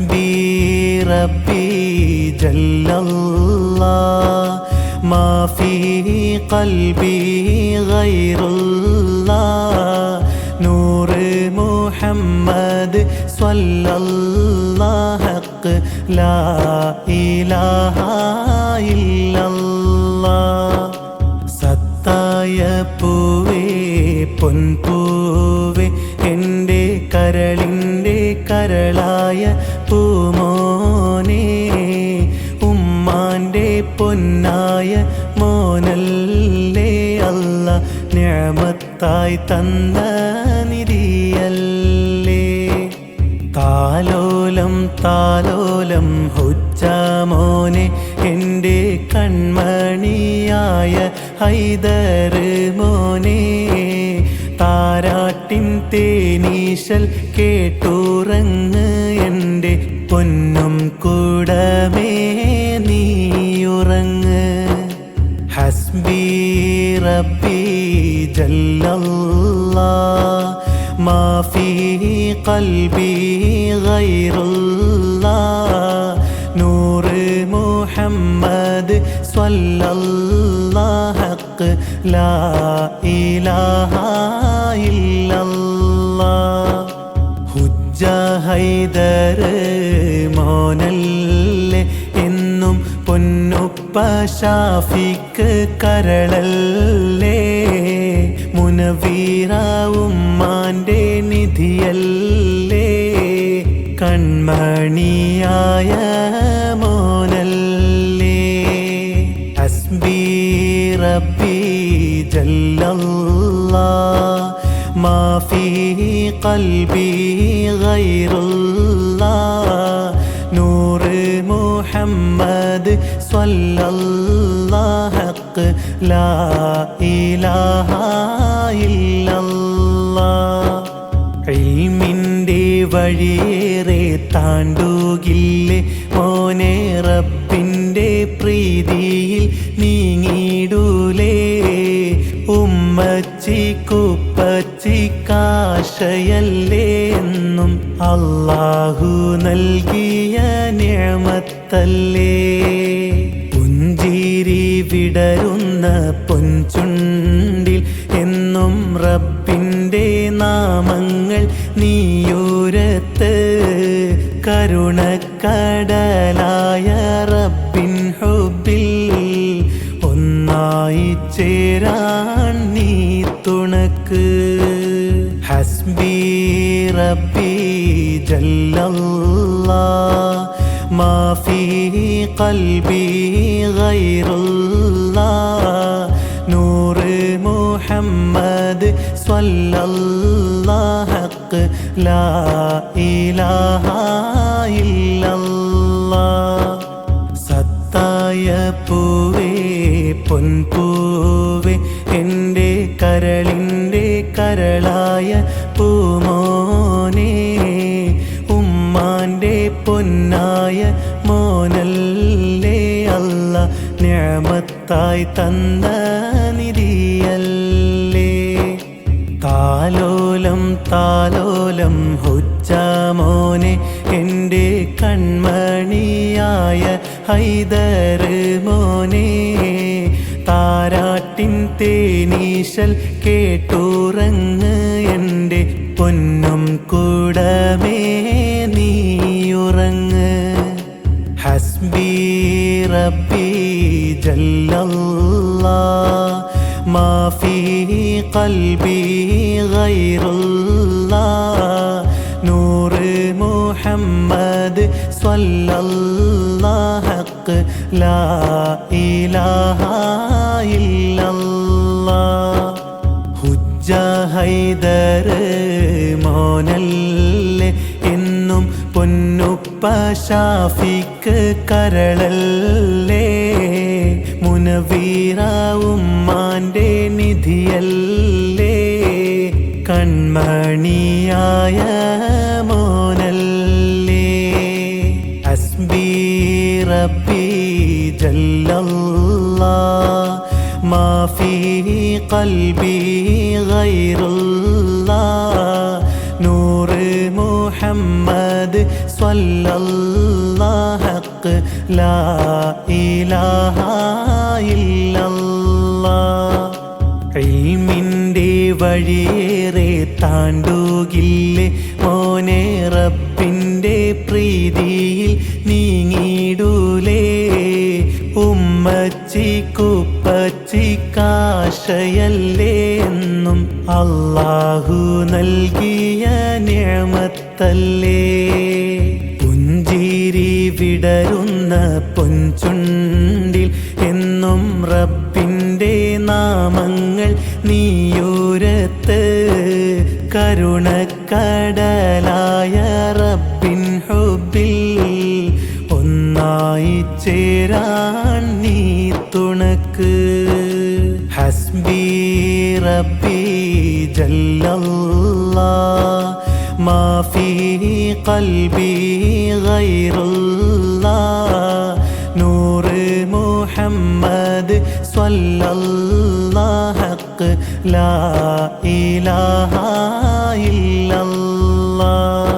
حسبي ربي جل الله ما في قلبي غير الله نور محمد صلى الله حق لا إله إلا الله സത്തായ പൂവേ പൊൻപൂവേ എൻ്റെ കരളിൻ്റെ കരളായ പൂമോനെ ഉമ്മാൻ്റെ പൊന്നായ മോനല്ലേ അല്ല നിഅമത്തായി തന്ന നിധിയല്ലേ താലോലം താലോലം ഹുജ്ജമോനെ എൻ്റെ കൺമണിയായ ഹൈദർ മോനെ താരാട്ടിൻ തേനീശൽ കേട്ടുറങ്ങ് എൻ്റെ പൊന്നും കൂടമേ നീയുറങ്ങ് ഹസ്ബി റബ്ബി ജല്ലല്ലാഹ് മാ ഫീ ഖൽബി ഗൈറുല്ലാഹ് നൂർ മുഹമ്മദ് സ്വല്ലല്ലാഹു ഹഖ് ലാ ഇലാഹ ഇല്ലല്ലാഹ് ഹുജ്ജ ഹൈദർ മോനല്ലേ എന്നും പൊന്നുപ്പ ഷാഫിക്ക് കരളല്ലേ മുനവീറ ഉമ്മാൻ്റെ നിധിയല്ലേ കൺമണിയായ മോനല്ലേ ഹസ്ബി റബ്ബി ജല്ലല്ലാഹ് മാ ഫീ ഖൽബി ഗൈറുല്ലാഹ് നൂർ മുഹമ്മദ് സ്വല്ലല്ലാഹു ഹഖ് ലാ ഇലാഹ ഇല്ലല്ലാഹ് ഇൽമിൻ്റെ വഴിയേറെ താണ്ടുകില്ലേ മോനെ റബ്ബിൻ്റെ പ്രീതിയിൽ നീങ്ങിടൂലേ ഉമ്മച്ചി കുപ്പച്ചി കാശയല്ലേ എന്നും അല്ലാഹു നൽകിയ നിഅമത്തല്ലേ പുഞ്ചിരി വിടരുന്ന പൊൻചുണ്ടിൽ എന്നും റബ്ബിൻ്റെ നാമങ്ങൾ നീയോരത്ത് കരുണക്കടലായ റബ്ബിൻ ഹുബ്ബിൽ ഒന്നായി ചേരാൻ നീ തുണക്ക് ഹസ്ബി റബ്ബി ജല്ലല്ലാഹ് മാ ഫീ ഖൽബി ഗൈറുല്ലാഹ് നൂർ മുഹമ്മദ് സ്വല്ലല്ലാഹു ഹഖ് ലാ ഇലാഹ ഇല്ലല്ലാഹ് സത്തായ പൂവേ പൊൻപൂവേ എൻ്റെ കരളിൻ്റെ കരളായ പൂമോനെ ഉമ്മാൻ്റെ പൊന്നായ മോനല്ലേ അല്ല നിഅമത്തായി തന്ന നിധിയല്ലേ താലോലം താലോലം ഹുജ്ജമോനെ എൻ്റെ കൺമണിയായ ഹൈദർ മോനെ താരാട്ടിൻ തേനീശൽ കേട്ടുറങ്ങ് എൻ്റെ പൊന്നും കൂടമേ നീയുറങ്ങ് ഹസ്ബി റബ്ബി ജല്ലല്ലാഹ് മാ ഫീ ഖൽബി ഗൈറുല്ലാഹ് നൂർ മുഹമ്മദ് സ്വല്ലല്ലാഹു ഹഖ് ലാ ഇലാഹ ഇല്ലല്ലാഹ് ഹുജ്ജ ഹൈദർ മോനല്ലേ എന്നും പൊന്നുപ്പ ഷാഫിക്ക് കരളല്ലേ മുനവീറ ഉമ്മാൻ്റെ നിധിയല്ലേ കൺമണിയായ മോനല്ലേ ഹസ്ബി റബ്ബി ജല്ലല്ലാഹ് മാ ഫീ ഖൽബി ഗൈറുല്ലാഹ് നൂർ മുഹമ്മദ് സ്വല്ലല്ലാഹ് ഹഖ് ലാ ഇലാഹ ഇല്ലല്ലാഹ്. ഇൽമിൻ്റെ വഴിയേറെ താണ്ടുകില്ലേ മോനെ റബ്ബിൻ്റെ പ്രീതിയിൽ നീങ്ങിടൂലേ. ഉമ്മച്ചിക്കുപ്പച്ചിക്കാശയല്ലേ എന്നും അല്ലാഹു നൽകിയ നിഅമത്തല്ലേ. പുഞ്ചിരി വിടരുന്ന പൊൻചുണ്ടിൽ എന്നും റബ്ബിൻ്റെ നാമങ്ങൾ നീയൂരത്ത്. കരുണക്കടലായ റബ്ബിൻ ഹുബ്ബിൽ ഒന്നായി ചേരാൻ നീ തുണക്ക്. ഹസ്ബി റബ്ബി ജല്ലല്ലാഹ് മാ ഫീ ഖൽബി ഗൈറുല്ലാഹ്. നൂറ് മുഹമ്മദ് സ്വല്ലല്ലാഹ് ഹഖ് ലാ ഇലാഹ ഇല്ലല്ലാഹ്.